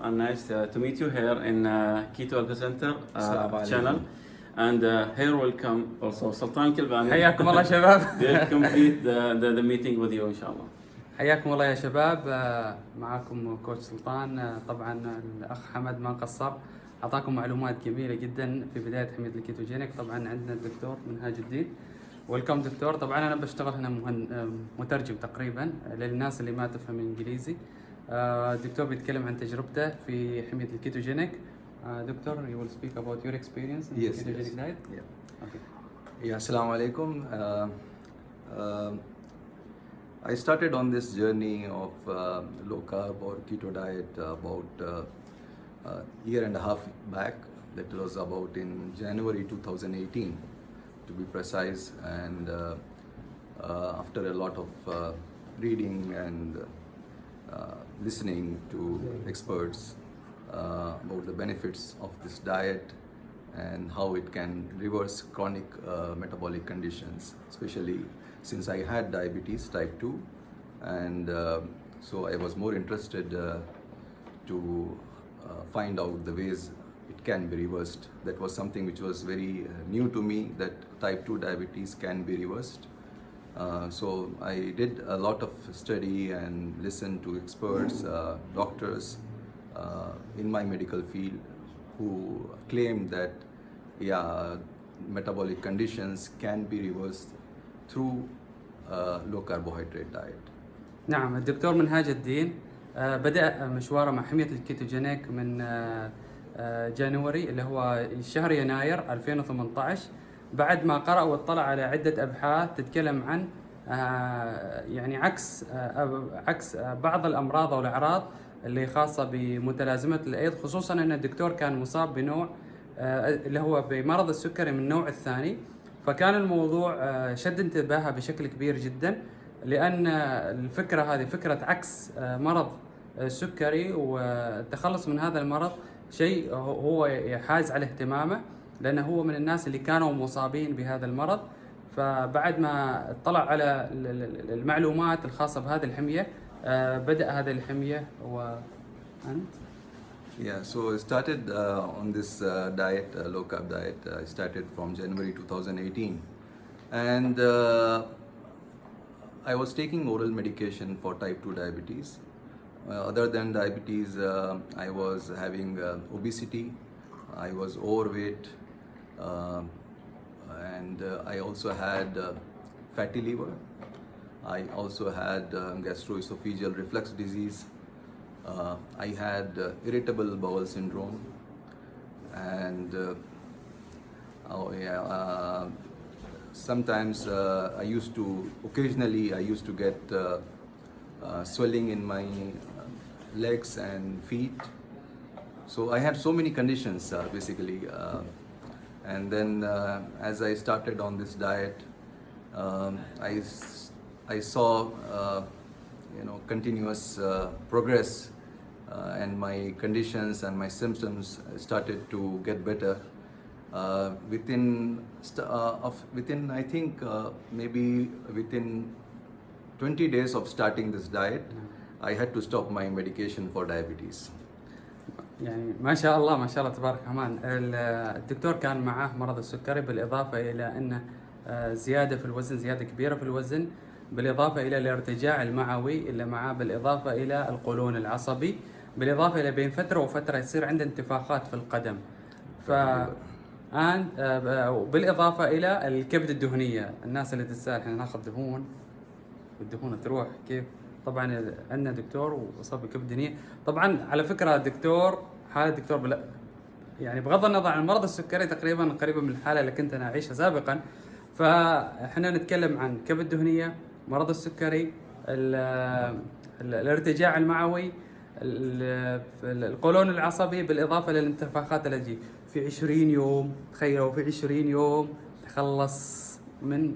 and nice to meet you here in Keto Health Center channel. And here will come also Sultan Kilbani. حياكم الله شباب. They'll complete the meeting with you إن شاء الله. حياكم الله يا شباب. معكم كوتش سلطان. طبعا الأخ حمد ما قصر، أعطاكم معلومات جميلة جدا في بداية حمية الكيتو جينيك. طبعا عندنا الدكتور منهاج الدين. ويلكم دكتور. طبعا أنا بشتغل هنا مترجم تقريبا للناس اللي ما تفهم الإنجليزي. الدكتور بيتكلم عن تجربته في حمية الكيتو جينيك. دكتور, you will speak about your experience in ketogenic diet. Yeah. Okay. Yeah. Assalamu alaikum. I started on this journey of low carb or keto diet about a year and a half back. That was about in January 2018, to be precise. And after a lot of reading and listening to experts about the benefits of this diet and how it can reverse chronic metabolic conditions, especially since I had diabetes type 2, and so I was more interested to find out the ways it can be reversed. That was something which was very new to me, that type 2 diabetes can be reversed. So I did a lot of study and listened to experts, doctors in my medical field, who claimed that metabolic conditions can be reversed through low carbohydrate diet. نعم. الدكتور منهاج الدين بدأ مشواره مع حمية الكيتوجينيك من جانوري اللي هو شهر يناير 2018، بعد ما قرأ واطلع على عدة أبحاث تتكلم عن يعني عكس بعض الأمراض أو الأعراض اللي خاصة بمتلازمة الأيض، خصوصا أن الدكتور كان مصاب بنوع اللي هو بمرض السكري من النوع الثاني. فكان الموضوع شد انتباهه بشكل كبير جدا، لأن الفكرة هذه فكرة عكس مرض السكري، والتخلص من هذا المرض شيء هو حاز على اهتمامه، لأنه هو من الناس اللي كانوا مصابين بهذا المرض. فبعد ما اطلع على المعلومات الخاصة بهذه الحمية بدأ هذه الحمية. وأنت؟ Yeah, so I started on this diet, low carb diet. I started from January 2018, and I was taking oral medication for type 2 diabetes. Other than diabetes, I was having obesity, I was overweight, and I also had fatty liver. I also had gastroesophageal reflux disease. I had irritable bowel syndrome, and sometimes occasionally I used to get swelling in my legs and feet. So I had so many conditions basically, and then as I started on this diet, I saw continuous progress, and my conditions and my symptoms started to get better. Within I think maybe within 20 days of starting this diet, I had to stop my medication for diabetes. يعني ما شاء الله ما شاء الله تبارك الرحمن. الدكتور كان معاه مرض السكري، بالإضافة إلى أنه زيادة في الوزن، زيادة كبيرة في الوزن، بالإضافة إلى الارتجاع المعوي اللي معاه، بالإضافة إلى القولون العصبي، بالإضافة إلى بين فترة وفترة يصير عنده انتفاخات في القدم، بالإضافة إلى الكبد الدهنية. الناس اللي تسأل احنا ناخذ دهون والدهون تروح كيف؟ طبعا عندنا دكتور وصاب بكبد دهنية. طبعا على فكرة الدكتور حالة الدكتور يعني بغض النظر عن مرض السكري تقريبا قريبة من الحالة اللي كنت أنا أعيشها سابقا. فاحنا نتكلم عن كبد دهنية، مرض السكري، الارتجاع المعوي، القولون العصبي، بالإضافة للانتفاخات اللي تجي في 20 يوم. تخيلوا في 20 يوم تخلص من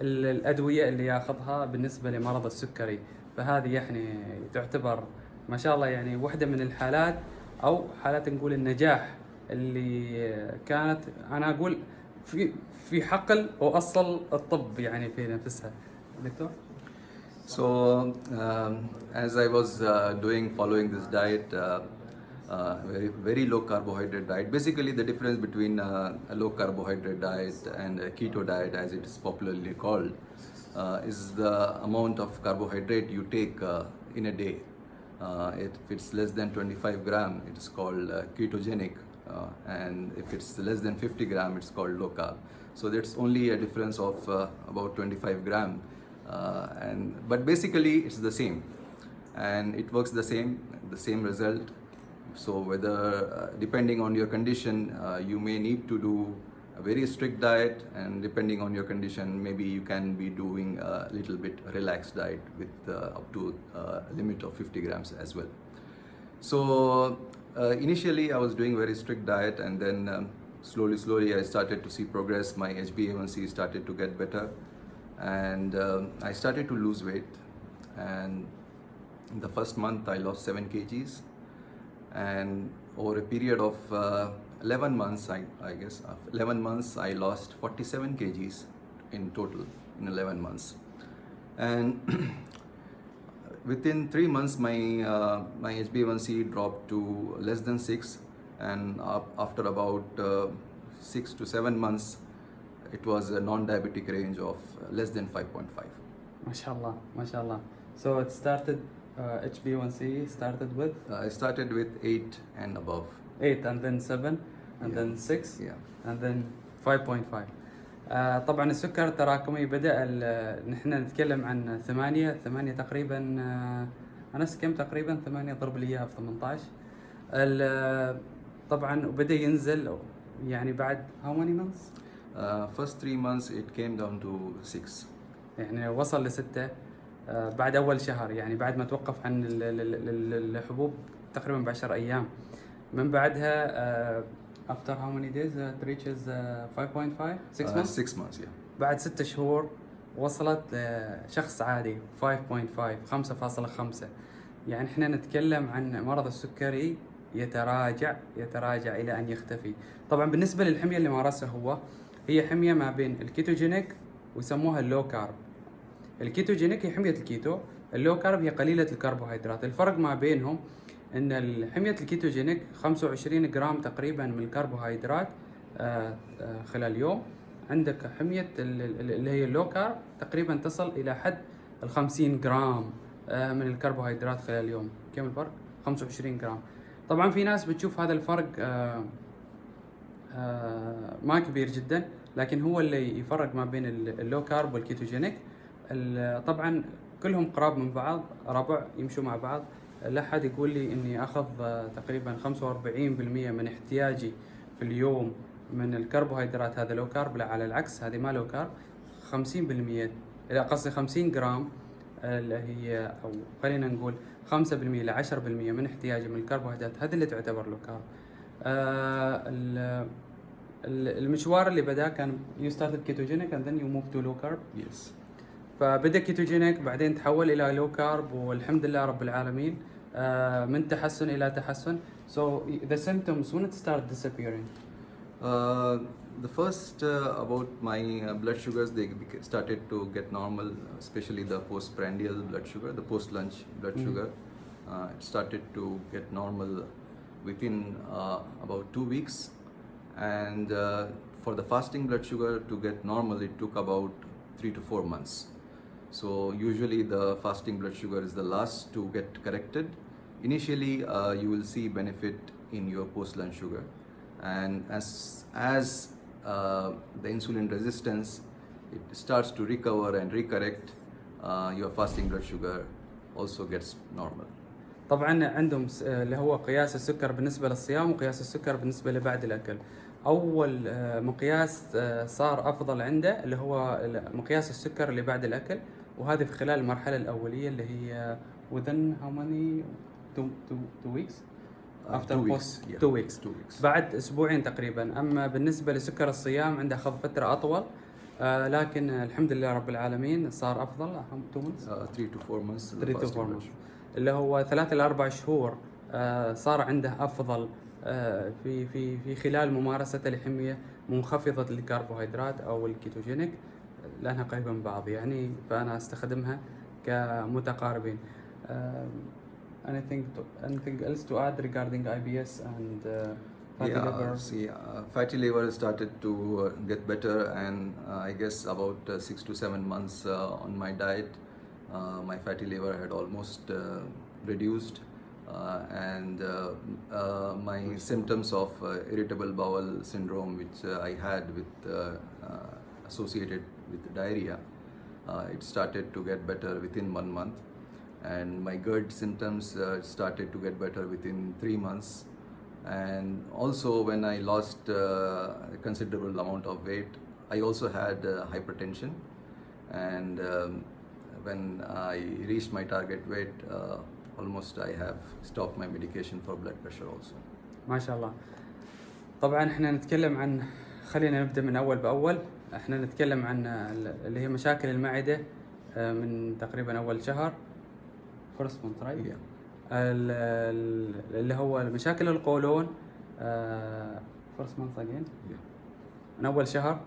الأدوية اللي ياخذها بالنسبة لمرض السكري. فهذه يعني تعتبر ما شاء الله يعني واحدة من الحالات أو حالات نقول النجاح اللي كانت أنا أقول في حقل وأصل الطب يعني في نفسها. دكتور؟ So as I was following this diet, very low carbohydrate diet. Basically, the difference between a low carbohydrate diet and a keto diet, as it is popularly called, is the amount of carbohydrate you take in a day. If it's less than 25 gram, it's called ketogenic, and if it's less than 50 gram, it's called low carb. So that's only a difference of about 25 gram, but basically it's the same, and it works the same result. So whether depending on your condition, you may need to do a very strict diet, and depending on your condition, maybe you can be doing a little bit relaxed diet with up to a limit of 50 grams as well. So initially I was doing very strict diet, and then slowly I started to see progress. My HbA1c started to get better, and I started to lose weight. And in the first month I lost 7 kgs, and over a period of 11 months, I guess 11 months, I lost 47 kgs in total in 11 months. And within 3 months, my HbA1c dropped to less than 6, and after about 6 to 7 months, it was a non-diabetic range of less than 5.5. MashaAllah, MashaAllah. So it started, HbA1c started with? I started with 8 and above. 8 and then 7 and then 6 and then 5.5. طبعا السكر التراكمي بدأ نحن نتكلم عن 8 تقريبا. أنا كم تقريبا 8 ضرب لي إياها في 18. طبعا وبدأ ينزل يعني بعد how many months? First 3 months it came down to 6. يعني وصل ل6 بعد أول شهر، يعني بعد ما توقف عن الحبوب تقريبا ب10 أيام. من بعدها after how many days it reaches 5.5 6 months 6 months بعد 6 شهور وصلت لشخص عادي 5.5 5.5. يعني احنا نتكلم عن مرض السكري يتراجع الى ان يختفي. طبعا بالنسبه للحميه اللي مارسها هي حميه ما بين الكيتوجينيك ويسموها اللو كارب. الكيتوجينيك هي حميه الكيتو، اللو كارب هي قليله الكربوهيدرات. الفرق ما بينهم ان حميه الكيتوجينيك 25 جرام تقريبا من الكربوهيدرات خلال يوم. عندك حميه اللي هي اللو كارب تقريبا تصل الى حد 50 جرام من الكربوهيدرات خلال اليوم. كم الفرق؟ 25 جرام. طبعا في ناس بتشوف هذا الفرق ما كبير جدا، لكن هو اللي يفرق ما بين اللو كارب والكيتوجينيك. طبعا كلهم قراب من بعض، ربع يمشوا مع بعض. لا حد يقول لي اني اخذ تقريبا 45% من احتياجي في اليوم من الكربوهيدرات هذا لو كارب، لا على العكس هذه ما لو كارب. 50% لا قصدي 50 جرام اللي هي او خلينا نقول 5% ل 10% من احتياجي من الكربوهيدرات هذه اللي تعتبر لو كارب. المشوار اللي بدا كان you started ketogenic and then you moved to low carb. Yes. فبدأ كيتوجينيك بعدين تحول إلى لو كارب، والحمد لله رب العالمين من تحسن إلى تحسن. So the symptoms when it started disappearing? The first about my blood sugars, they started to get normal, especially the postprandial blood sugar, the post-lunch blood sugar. It started to get normal within about 2 weeks, and for the fasting blood sugar to get normal, it took about 3 to 4 months. So usually the fasting blood sugar is the last to get corrected. Initially, you will see benefit in your post-lunch sugar, and as the insulin resistance it starts to recover and recorrect, your fasting blood sugar also gets normal. طبعا عندهم اللي هو قياس السكر بالنسبة للصيام وقياس السكر بالنسبة لبعد الأكل. أول مقياس صار أفضل عنده اللي هو مقياس السكر اللي بعد الأكل، وهذه في خلال المرحلة الأولية اللي هي within how many 2 weeks after 2 weeks بعد أسبوعين تقريبا. أما بالنسبة لسكر الصيام عنده أخذ فترة أطول، لكن الحمد لله رب العالمين صار أفضل 2 months 3 to 4 months 3 to 4 months اللي هو 3 إلى 4 شهور. صار عنده أفضل في خلال ممارسته لحمية منخفضة الكربوهيدرات أو الكيتوجينيك، لأنها قريبة من بعض يعني، فأنا أستخدمها كمتقاربين. anything else to add regarding IBS and fatty liver? Fatty liver started to get better, and I guess about 6 to 7 months on my diet, my fatty liver had almost reduced, and my symptoms of irritable bowel syndrome, which I had with associated with diarrhea, it started to get better within 1 month, and my GERD symptoms started to get better within 3 months. And also when I lost a considerable amount of weight, I also had hypertension, and when I reached my target weight, almost I have stopped my medication for blood pressure also. ما شاء الله. طبعا احنا نتكلم عن، خلينا نبدأ من أول بأول. احنا نتكلم عن اللي هي مشاكل المعدة من تقريبا أول شهر. first month, right? Yeah. اللي هو مشاكل القولون first month again. Yeah. من أول شهر.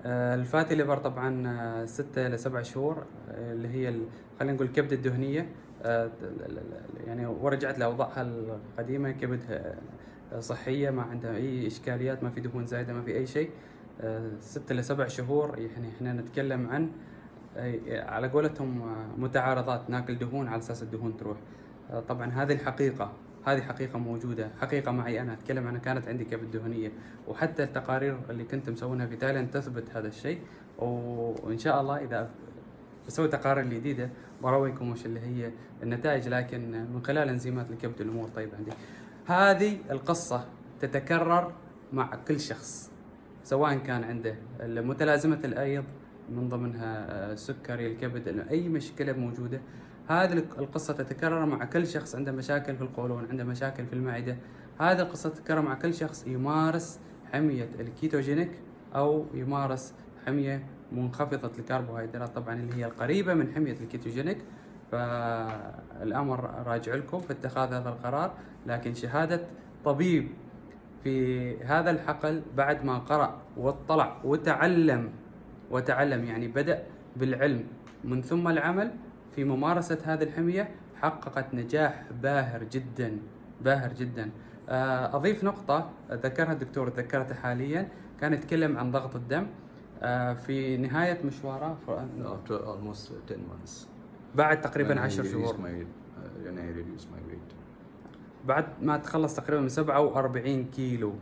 الفاتي ليفر طبعا 6 إلى 7 شهور، اللي هي خلينا نقول الكبد الدهنية، يعني ورجعت لأوضاعها القديمة، كبد صحية ما عندها أي إشكاليات، ما في دهون زايدة، ما في أي شيء. 6 إلى 7 شهور يعني إحنا نتكلم عن على قولتهم متعارضات، ناكل دهون على أساس الدهون تروح. طبعا هذه الحقيقة، هذه حقيقة موجودة، حقيقة معي أنا أتكلم عنها، كانت عندي كبد دهنية، وحتى التقارير اللي كنت مسوينها في تايلاند تثبت هذا الشيء. وإن شاء الله إذا بسوي تقارير جديدة برويكم وش اللي هي النتائج، لكن من خلال انزيمات الكبد الأمور طيبة عندي. هذه القصة تتكرر مع كل شخص، سواء كان عنده متلازمة الأيض من ضمنها السكري، الكبد، أي مشكلة موجودة. هذه القصة تتكرر مع كل شخص عنده مشاكل في القولون، عنده مشاكل في المعدة. هذه القصة تتكرر مع كل شخص يمارس حمية الكيتوجينيك أو يمارس حمية منخفضة الكربوهيدرات، طبعا اللي هي القريبة من حمية الكيتوجينيك. فالأمر راجع لكم في اتخاذ هذا القرار، لكن شهادة طبيب في هذا الحقل بعد ما قرأ واطلع وتعلم يعني بدأ بالعلم من ثم العمل في ممارسة هذه الحمية، حققت نجاح باهر جدا باهر جدا. أضيف نقطة ذكرها الدكتور، ذكرتها حاليا، كان يتكلم عن ضغط الدم في نهاية مشواره After almost 10 months. بعد تقريبا 10 شهور. When I reduced my weight. بعد ما تخلص تقريبا من 47 كيلو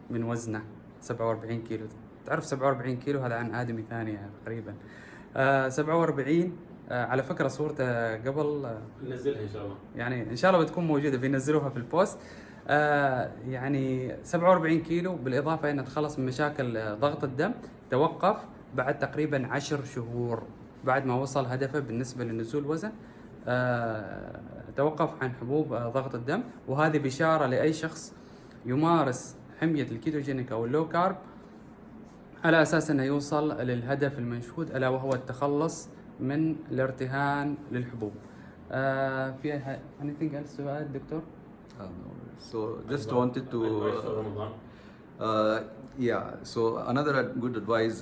من وزنه. 47 كيلو، تعرف 47 كيلو هذا عن آدمي ثاني تقريبا. 47. على فكرة صورته قبل ننزلها إن شاء الله، يعني إن شاء الله بتكون موجودة، بينزلوها في البوست. يعني 47 كيلو، بالإضافة أنه تخلص من مشاكل ضغط الدم، توقف بعد تقريبا 10 شهور بعد ما وصل هدفه بالنسبة لنزول وزن. توقف عن حبوب ضغط الدم، وهذه بشارة لأي شخص يمارس حمية الكيتوجينيك أو اللو كارب على أساس أنه يوصل للهدف المنشود، ألا وهو التخلص من الارتهان للحبوب. في anything else to add, دكتور؟ No. So just wanted to so another good advice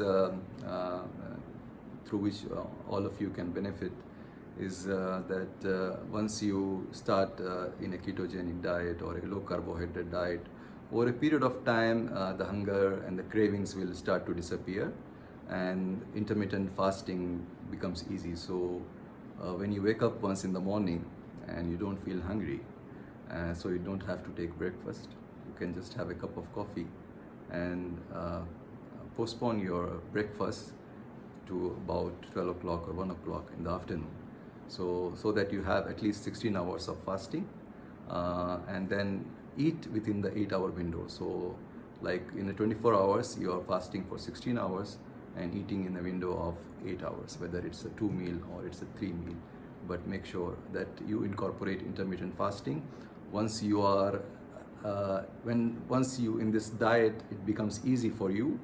through which all of you can benefit is that once you start in a ketogenic diet or a low carbohydrate diet, over a period of time the hunger and the cravings will start to disappear, and intermittent fasting becomes easy. So when you wake up once in the morning and you don't feel hungry, so you don't have to take breakfast, you can just have a cup of coffee and postpone your breakfast to about 12 o'clock or 1 o'clock in the afternoon, so that you have at least 16 hours of fasting, and then eat within the 8-hour window. So like in the 24 hours you are fasting for 16 hours and eating in the window of 8 hours, whether it's a 2 meal or it's a 3 meal, but make sure that you incorporate intermittent fasting. Once you are once you in this diet it becomes easy for you,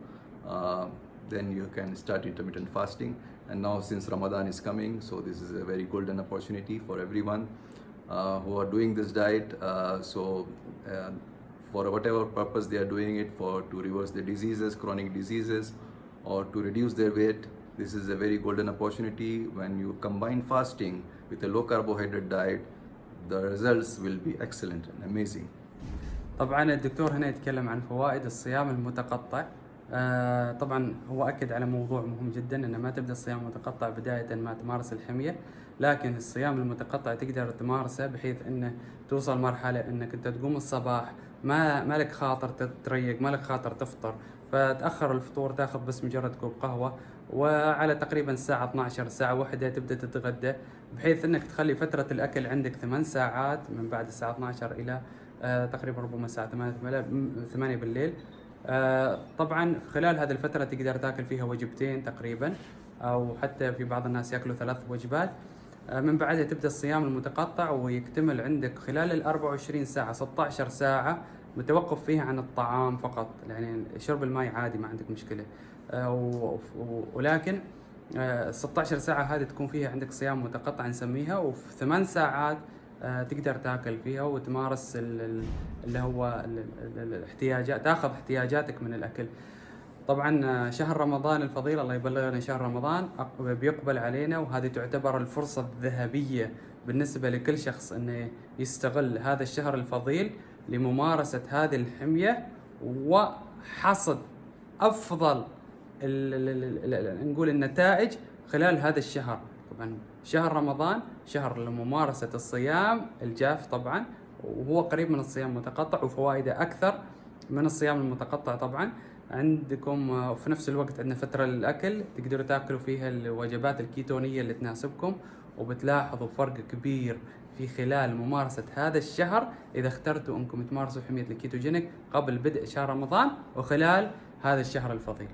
then you can start intermittent fasting. And now since Ramadan is coming, so this is a very golden opportunity for everyone who are doing this diet. For whatever purpose they are doing it, for to reverse their diseases, chronic diseases, or to reduce their weight, this is a very golden opportunity. When you combine fasting with a low carbohydrate diet, the results will be excellent and amazing. طبعا الدكتور هنا يتكلم عن فوائد الصيام المتقطع. طبعا هو أكد على موضوع مهم جدا، أنه ما تبدأ الصيام المتقطع بداية ما تمارس الحمية، لكن الصيام المتقطع تقدر تمارسه بحيث أنه توصل مرحلة أنك أنت تقوم الصباح ما لك خاطر تتريق، ما لك خاطر تفطر، فتأخر الفطور، تاخذ بس مجرد كوب قهوة، وعلى تقريبا الساعة 12 الساعة 1 تبدأ تتغدى، بحيث أنك تخلي فترة الأكل عندك 8 ساعات من بعد الساعة 12 إلى تقريبا ربما الساعة 8 بالليل. طبعا خلال هذه الفترة تقدر تاكل فيها وجبتين تقريبا، أو حتى في بعض الناس ياكلوا 3 وجبات. من بعدها تبدأ الصيام المتقطع، ويكتمل عندك خلال ال 24 ساعة 16 ساعة متوقف فيها عن الطعام فقط، يعني شرب الماء عادي ما عندك مشكلة. ولكن 16 ساعة هذه تكون فيها عندك صيام متقطع نسميها، وفي 8 ساعات تقدر تاكل فيها وتمارس اللي هو الاحتياجات، تاخذ احتياجاتك من الاكل. طبعا شهر رمضان الفضيل، الله يبلغنا شهر رمضان، بيقبل علينا، وهذه تعتبر الفرصة الذهبية بالنسبة لكل شخص انه يستغل هذا الشهر الفضيل لممارسة هذه الحمية وحصد افضل نقول النتائج خلال هذا الشهر. طبعا شهر رمضان شهر لممارسة الصيام الجاف طبعا، وهو قريب من الصيام المتقطع، وفوائده أكثر من الصيام المتقطع. طبعا عندكم في نفس الوقت عندنا فترة للأكل تقدروا تاكلوا فيها الوجبات الكيتونية اللي تناسبكم، وبتلاحظوا فرق كبير في خلال ممارسة هذا الشهر إذا اخترتوا أنكم تمارسوا حمية الكيتوجينيك قبل بدء شهر رمضان وخلال هذا الشهر الفضيل.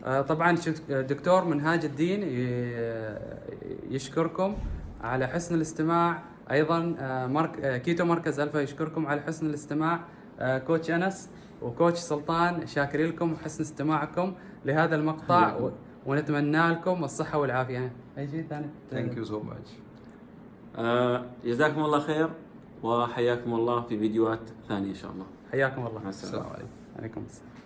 طبعا دكتور منهاج الدين يشكركم على حسن الاستماع، ايضا كيتو مركز الفا يشكركم على حسن الاستماع. كوتش انس وكوتش سلطان شاكرين لكم حسن استماعكم لهذا المقطع، ونتمنى لكم الصحة والعافية. اي شيء ثاني؟ Thank you so much. جزاكم الله خير، وحياكم الله في فيديوهات ثانية إن شاء الله. حياكم الله. مع السلامة. السلام عليكم. عليكم السلام.